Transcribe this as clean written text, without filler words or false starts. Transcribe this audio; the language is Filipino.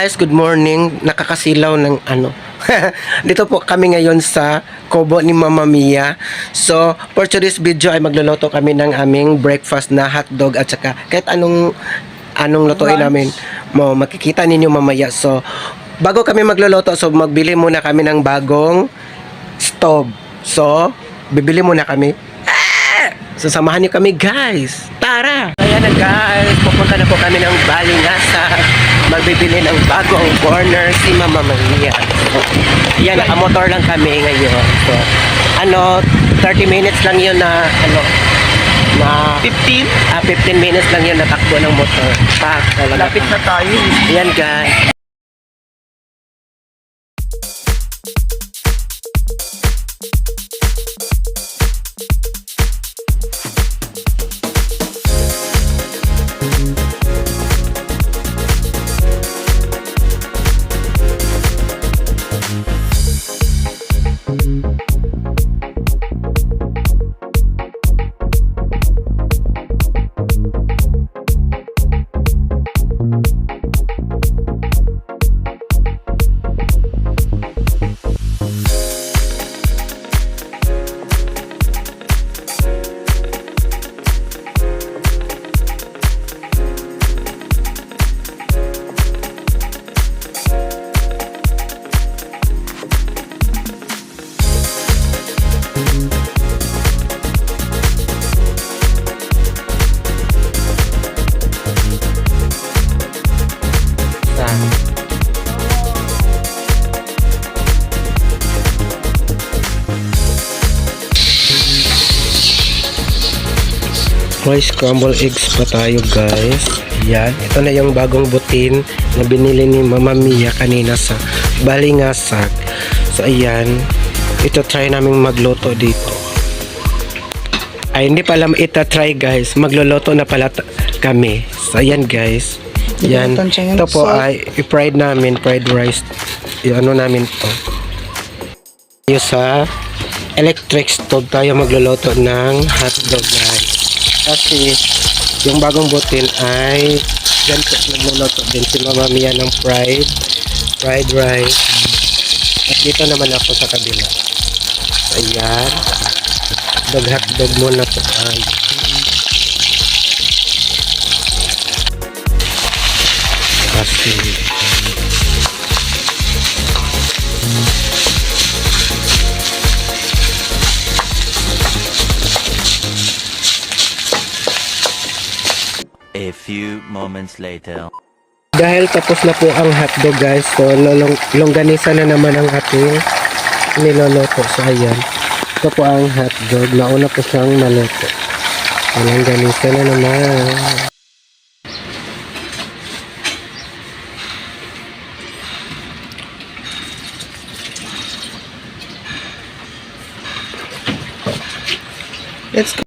guys, good morning. Nakakasilaw ng ano. Dito po kami ngayon sa Kubo ni Mama Mia. So, for today's video ay magluluto kami ng aming breakfast na hotdog at saka kahit anong lutuin namin mo makikita ninyo mamaya. So, bago kami magluluto, so magbili muna kami ng bagong stove. So, bibili muna kami. So, samahan niyo kami guys. Tara! Ayan na guys, pupunta na po kami ng Balingasa. Magbibili ng bagong burner si Mama Mia. So, yan, nakamotor lang kami ngayon. So, 30 minutes lang yun na, 15? 15 minutes lang yun natakbo ng motor. Talaga. Lapit na tayo. Yan guys. May scrambled eggs pa tayo guys. Yan, ito na yung bagong butin na binili ni Mama Mia kanina sa Balingasag. So ayan, ito try naming magluto dito. Ay hindi pala ito try guys, magluluto na pala kami. So ayan guys. Yan, ito po ay i-fried namin, fried rice. Namin to. Yung sa electric stove tayo magluluto ng hotdog guys. Kasi yung bagong butin ay dyan po nagluluto din si Mama Mia ng fried rice. At dito naman ako sa kabila. Ayan. Hotdog muna po ay. Kasi A few moments later. dahil tapos na po ang hotdog guys, so longganisa na naman ang ating niloloto. So ayan, ito po ang hotdog, nauna po siyang maluto. Longganisa na naman. Let's go.